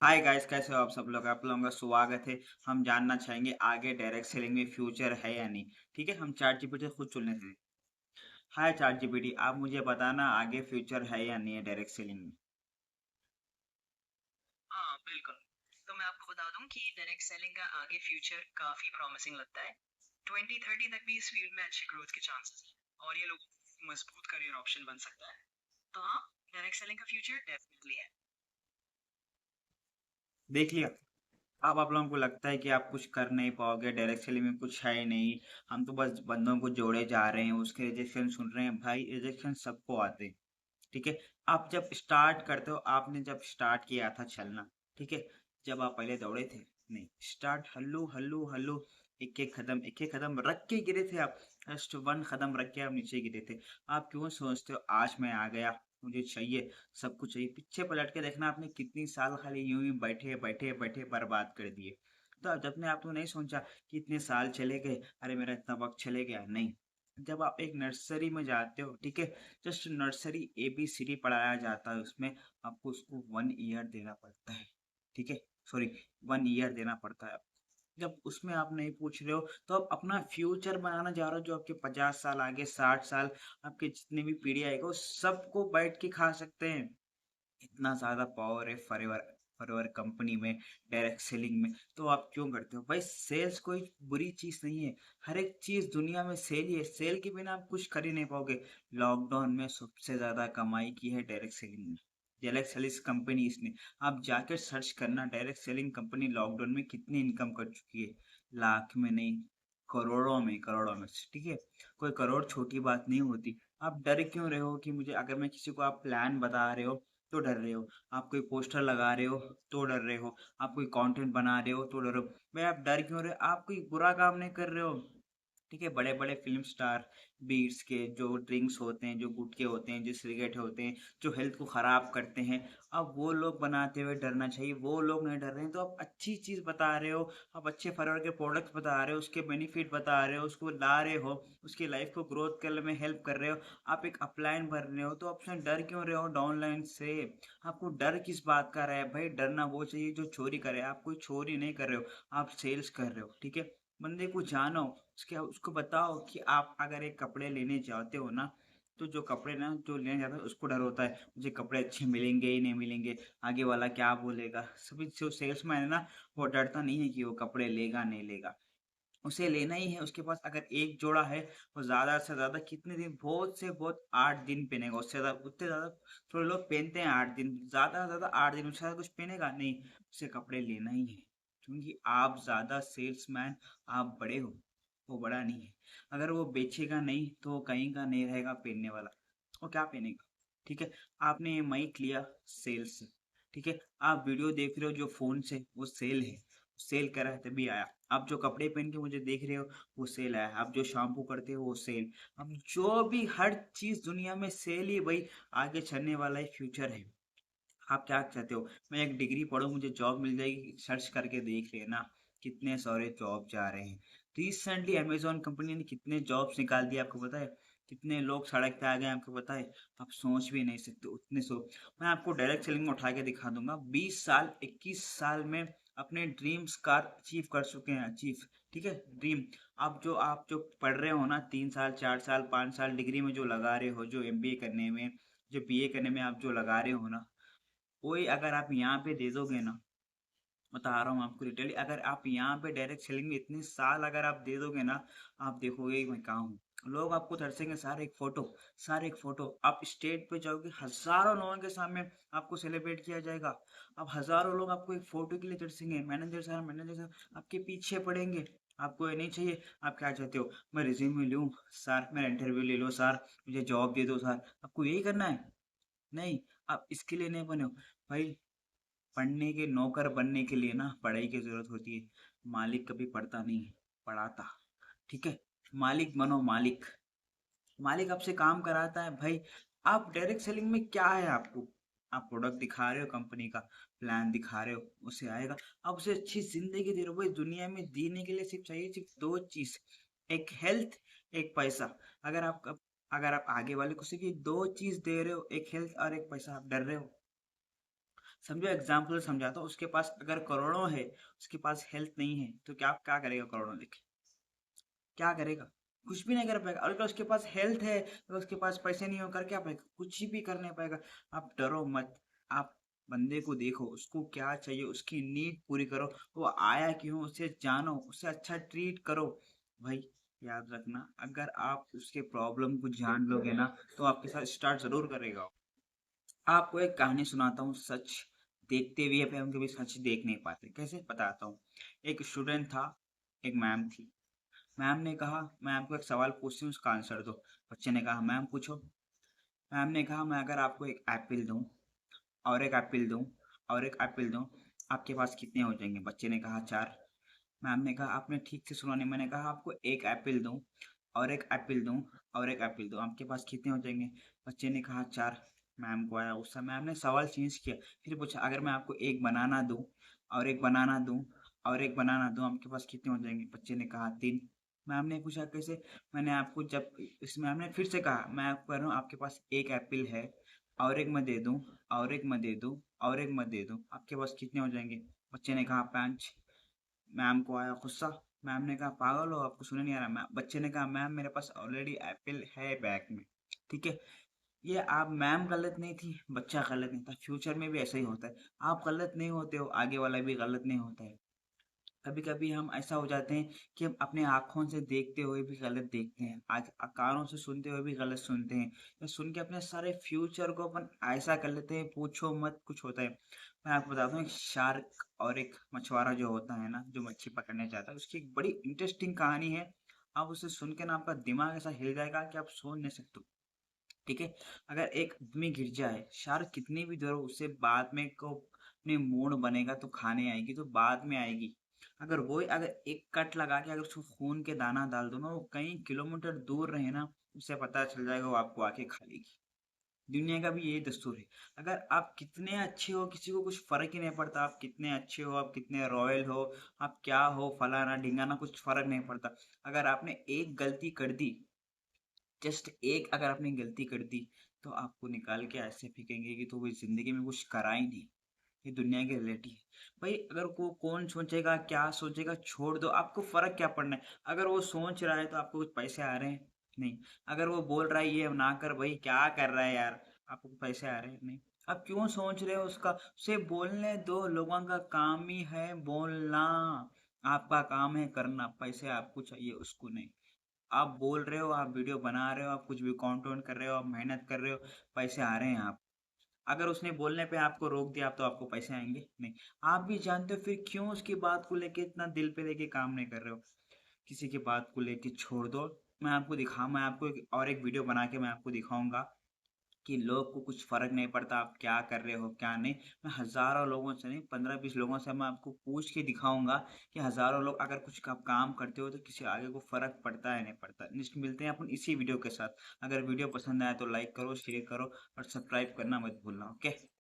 Hi guys, कैसे हो आप सब लोग? आप लोगों का स्वागत है। हम जानना चाहेंगे आगे डायरेक्ट सेलिंग में फ्यूचर है या नहीं। ठीक है, हम चैट जीपीटी से खुद चुनने थे। हाय चैट जीपीटी, आप मुझे बताना आगे फ्यूचर है या नहीं है डायरेक्ट सेलिंग में। हाँ, बिल्कुल। तो मैं आपको बता दूँ कि डायरेक्ट सेलिंग का आगे फ्यूचर काफ़ी प्रॉमिसिंग लगता है। 2030 तक भी इस फील्ड में अच्छे ग्रोथ के चांसेस हैं और ये लोगों को मजबूत करियर ऑप्शन बन सकता है। तो हाँ, डायरेक्ट सेलिंग का फ्यूचर डेफिनेटली है। देख लिया। अब आप लोगों को लगता है कि आप कुछ कर नहीं पाओगे, डायरेक्ट सेलिंग में कुछ है ही नहीं। हम तो बस बंदों को जोड़े जा रहे हैं, उसके रिजेक्शन सुन रहे हैं। भाई रिजेक्शन सबको आते हैं। ठीक है। आप जब स्टार्ट करते हो, आपने जब स्टार्ट किया था चलना, ठीक है, जब आप पहले दौड़े थे, नहीं, स्टार्ट हल्लू हल्लू हल्लू, एक एक कदम रख के गिरे थे आप। जस्ट वन कदम रख के आप नीचे गिरे थे। आप क्यों सोचते हो आज मैं आ गया, मुझे चाहिए, सब कुछ चाहिए? पीछे पलट के देखना, आपने कितनी साल खाली यूं ही बैठे बैठे बैठे बर्बाद कर दिए। तो जब ने आपने नहीं सोचा कि इतने साल चले गए, अरे मेरा इतना वक्त चले गया, नहीं। जब आप एक नर्सरी में जाते हो, ठीक है, जस्ट नर्सरी ABCD पढ़ाया जाता है, उसमें आपको उसको 1 ईयर देना पड़ता है। ठीक है, सॉरी, 1 ईयर देना पड़ता है। जब उसमें आप नहीं पूछ रहे हो, तो आप अपना फ्यूचर बनाना चाह रहे हो, जो आपके 50 साल आगे, 60 साल, आपके जितनी भी पीढ़ी आएगा वो सबको बैठ के खा सकते हैं। इतना ज्यादा पावर है फॉरएवर, फॉरएवर कंपनी में, डायरेक्ट सेलिंग में। तो आप क्यों करते हो भाई? सेल्स कोई बुरी चीज नहीं है। हर एक चीज दुनिया में सेल ही है। सेल के बिना आप कुछ कर ही नहीं पाओगे। लॉकडाउन में सबसे ज्यादा कमाई की है डायरेक्ट सेलिंग ने, डायरेक्ट सेलिंग कंपनी इसने। आप जाकर सर्च करना, डायरेक्ट सेलिंग कंपनी लॉकडाउन में कितनी इनकम कर चुकी है। लाख में नहीं, करोड़ों में, करोड़ों में। ठीक है, कोई करोड़ छोटी बात नहीं होती। आप डर क्यों रहे हो कि मुझे, अगर मैं किसी को आप प्लान बता रहे हो तो डर रहे हो, आप कोई पोस्टर लगा रहे हो तो डर रहे हो, आप कोई कंटेंट बना रहे हो तो डर रहे हो। भाई आप डर क्यों रहे हो? आप कोई बुरा काम नहीं कर रहे हो। ठीक है, बड़े बड़े फिल्म स्टार, बीट्स के जो ड्रिंक्स होते हैं, जो गुटखे होते हैं, जो सिगरेट होते हैं, जो हेल्थ को खराब करते हैं, अब वो लोग बनाते हुए डरना चाहिए? वो लोग नहीं डर रहे हैं, तो आप अच्छी चीज बता रहे हो। आप अच्छे फॉरवर्ड के प्रोडक्ट्स बता रहे हो, उसके बेनिफिट बता रहे हो, उसको ला रहे हो, उसकी लाइफ को ग्रोथ करने में हेल्प कर रहे हो। आप एक अपलाइन भर रहे हो, तो आप उसमें डर क्यों रहे हो डाउनलाइन से? आपको डर किस बात का रहा है भाई? डरना वो चाहिए जो चोरी करे। आप कोई चोरी नहीं कर रहे हो, आप सेल्स कर रहे हो। ठीक है, बंदे को जानो, उसके उसको बताओ कि आप अगर एक कपड़े लेने जाते हो ना, तो जो कपड़े ना जो लेने जाता है उसको डर होता है, मुझे कपड़े अच्छे मिलेंगे ही नहीं मिलेंगे, आगे वाला क्या बोलेगा। सभी जो सेल्समैन है ना, वो डरता नहीं है कि वो कपड़े लेगा नहीं लेगा, उसे लेना ही है। उसके पास अगर एक जोड़ा है, वो ज्यादा से ज्यादा कितने दिन, बहुत से बहुत 8 दिन पहनेगा, उससे ज्यादा, उतने ज्यादा थोड़े लोग पहनते हैं 8 दिन, ज्यादा से ज्यादा 8 दिन, उससे ज्यादा कुछ पहनेगा नहीं। उसे कपड़े लेना ही है, क्योंकि आप ज्यादा सेल्समैन, आप बड़े हो, वो बड़ा नहीं है। अगर वो बेचेगा नहीं तो वो कहीं का नहीं रहेगा पहनने वाला, वो क्या पहनेगा? ठीक है, आपने ये माइक लिया, सेल्स। ठीक है, आप वीडियो देख रहे हो जो फोन से, वो सेल है, सेल कर रहा है तभी आया। आप जो कपड़े पहन के मुझे देख रहे हो, वो सेल आया। आप जो शैम्पू करते हो, वो सेल। अब जो भी हर चीज दुनिया में सेल ही भाई, आगे चलने वाला ही फ्यूचर है। आप क्या चाहते हो, मैं एक डिग्री पढ़ूं, मुझे जॉब मिल जाएगी? सर्च करके देख लेना, कितने सारे जॉब जा रहे हैं। रिसेंटली अमेजोन कंपनी ने कितने जॉब्स निकाल दिए, आपको पता है? कितने लोग सड़क पे आ गए, आपको पता है? आप सोच भी नहीं सकते उतने सो। मैं आपको डायरेक्ट सेलिंग में उठा के दिखा दूंगा, 20 साल, 21 साल में अपने ड्रीम्स कार अचीव कर चुके हैं, अचीव। ठीक है, ड्रीम। आप जो पढ़ रहे हो ना, 3 साल, 4 साल, 5 साल डिग्री में जो लगा रहे हो, जो MBA करने में, जो BA करने में आप जो लगा रहे हो ना, वही अगर आप यहाँ पे दे दोगे ना, बता रहा हूँ आपको लिटरली, अगर आप यहाँ पे डायरेक्ट सेलिंग में इतने साल अगर आप दे दोगे ना, आप देखोगे कि मैं कहाँ हूँ। लोग आपको तरसेंगे, सारे एक फोटो, सारे एक फोटो। आप स्टेज पे जाओगे, हजारों लोगों के सामने आपको सेलिब्रेट किया जाएगा। अब हजारों लोग आपको एक फोटो के लिए तरसेंगे, मैनेजर साहब, मैनेजर साहब आपके पीछे पड़ेंगे। आपको ये नहीं चाहिए? आप क्या चाहते हो? मैं रिज्यूमे लूँ सर, मेरा इंटरव्यू ले लो सर, मुझे जॉब दे दो सर। आपको यही करना है? नहीं, आप इसके लिए नहीं बने हो भाई। पढ़ने के नौकर बनने के लिए ना पढ़ाई की जरूरत होती है। मालिक कभी पढ़ता नहीं है, पढ़ाता। ठीक है, मालिक बनो, मालिक। मालिक आपसे काम कराता है भाई। आप डायरेक्ट सेलिंग में क्या है आपको? आप प्रोडक्ट दिखा रहे हो, कंपनी का प्लान दिखा रहे हो, उसे आएगा। आप उसे अच्छी जिंदगी दे रहे हो भाई। दुनिया में जीने के लिए सिर्फ चाहिए, सिर्फ दो चीज, एक हेल्थ, एक पैसा। अगर आप, अगर आप आगे वाले को सिर्फ ये दो चीज दे रहे हो, एक हेल्थ और एक पैसा, आप डर रहे हो? समझो एग्जाम्पल समझाता हूँ, उसके पास अगर करोड़ों है, उसके पास हेल्थ नहीं है, तो क्या क्या करेगा करोड़ों लेके? क्या करेगा? कुछ भी नहीं कर पाएगा। और अगर उसके पास हेल्थ है, अगर उसके पास पैसे नहीं होकर क्या पाएगा? कुछ भी कर नहीं पाएगा। आप डरो मत। आप बंदे को देखो, उसको क्या चाहिए, उसकी नीड पूरी करो। वो आया क्यों, उसे जानो, उसे अच्छा ट्रीट करो। भाई याद रखना, अगर आप उसके प्रॉब्लम को जान लोगे ना, तो आपके साथ स्टार्ट जरूर करेगा। आपको एक कहानी सुनाता हूँ, सच देखते हुए भी हम कभी सच देख नहीं पाते। कैसे बताता हूँ। एक स्टूडेंट था, एक मैम थी। मैम ने कहा, मैं आपको एक सवाल पूछती हूँ, उसका आंसर दो। बच्चे ने कहा, मैम पूछो। मैम ने कहा, मैं अगर आपको एक एप्पल दूं, और एक एप्पल दूं, और एक एप्पल दूं, आपके पास कितने हो जाएंगे? बच्चे ने कहा, चार। मैम ने कहा, आपने ठीक से सुना नहीं, मैंने कहा आपको एक एप्पल दूं, और एक एप्पल दूं, और एक एप्पल दूं, आपके पास कितने हो जाएंगे? बच्चे ने कहा, चार। मैम को आया गुस्सा। मैम ने सवाल चेंज किया, फिर पूछा, अगर मैं आपको एक बनाना दूं, और एक बनाना दूं, और एक बनाना दूं, आपके पास कितने हो जाएंगे? बच्चे ने कहा, तीन। मैम ने पूछा, कैसे? मैंने आपको जब इस मैम ने फिर से कहा, मैं आपको कह रहा हूँ, आपके पास एक एप्पल है, और एक मैं दे दूं, और एक मैं दे दूं, और एक मैं दे दूं, आपके पास कितने हो जाएंगे? बच्चे ने कहा, पाँच। मैम को आया गुस्सा। मैम ने कहा, पागल हो, आपको सुने नहीं आ रहा? मैम, बच्चे ने कहा, मैम मेरे पास ऑलरेडी एप्पल है बैग में। ठीक है। ये आप मैम गलत नहीं थी, बच्चा गलत नहीं था। फ्यूचर में भी ऐसा ही होता है। आप गलत नहीं होते हो, आगे वाला भी गलत नहीं होता है। कभी कभी हम ऐसा हो जाते हैं कि हम अपने आँखों से देखते हुए भी गलत देखते हैं, आज कानों से सुनते हुए भी गलत सुनते हैं, या सुन के अपने सारे फ्यूचर को अपन ऐसा कर लेते हैं, पूछो मत कुछ होता है। मैं आपको बताता हूँ, एक शार्क और एक मछुआरा जो होता है ना, जो मच्छी पकड़ने जाता है, उसकी एक बड़ी इंटरेस्टिंग कहानी है। आप उसे सुन के ना आपका दिमाग ऐसा हिल जाएगा कि आप सोच नहीं सकते। ठीक है। अगर एक आदमी गिर जाए, शार्क कितनी भी देर हो, उसे बाद में को अपने मूड बनेगा तो खाने आएगी, तो बाद में आएगी। अगर वो अगर एक कट लगा के अगर उसको खून के दाना डाल दो ना, वो कई किलोमीटर दूर रहे ना, उसे पता चल जाएगा, वो आपको आके खा लेगी। दुनिया का भी यही दस्तूर है। अगर आप कितने अच्छे हो, किसी को कुछ फर्क ही नहीं पड़ता, आप कितने अच्छे हो, आप कितने रॉयल हो, आप क्या हो, फलाना ढिंगाना, कुछ फर्क नहीं पड़ता। अगर आपने एक गलती कर दी, जस्ट एक अगर आपने गलती कर दी, तो आपको निकाल के ऐसे फेंकेंगे कि तो वो जिंदगी में कुछ करा ही नहीं। ये दुनिया की रियलिटी है। भाई अगर को कौन सोचेगा क्या सोचेगा छोड़ दो, आपको फर्क क्या पड़ना है? अगर वो सोच रहा है तो आपको कुछ पैसे आ रहे हैं? नहीं। अगर वो बोल रहा है ये ना कर, भाई क्या कर रहा है यार, आपको पैसे आ रहे हैं? नहीं। आप क्यों सोच रहे हो उसका? उसे बोलने दो, लोगों का काम ही है बोलना। आपका काम है करना, पैसे आपको चाहिए, उसको नहीं। आप बोल रहे हो, आप वीडियो बना रहे हो, आप कुछ भी कंटेंट कर रहे हो, आप मेहनत कर रहे हो, पैसे आ रहे हैं आप। अगर उसने बोलने पे आपको रोक दिया, तो आपको पैसे आएंगे नहीं। आप भी जानते हो, फिर क्यों उसकी बात को लेके इतना दिल पे लेके काम नहीं कर रहे हो? किसी की बात को लेके छोड़ दो। मैं आपको और एक वीडियो बना के मैं आपको दिखाऊंगा कि लोग को कुछ फर्क नहीं पड़ता आप क्या कर रहे हो क्या नहीं। मैं हजारों लोगों से नहीं, 15-20 लोगों से मैं आपको पूछ के दिखाऊंगा कि हजारों लोग अगर कुछ काम करते हो तो किसी आगे को फर्क पड़ता है नहीं पड़ता। नेक्स्ट मिलते हैं अपन इसी वीडियो के साथ। अगर वीडियो पसंद आया तो लाइक करो, शेयर करो, और सब्सक्राइब करना मत भूलना। ओके।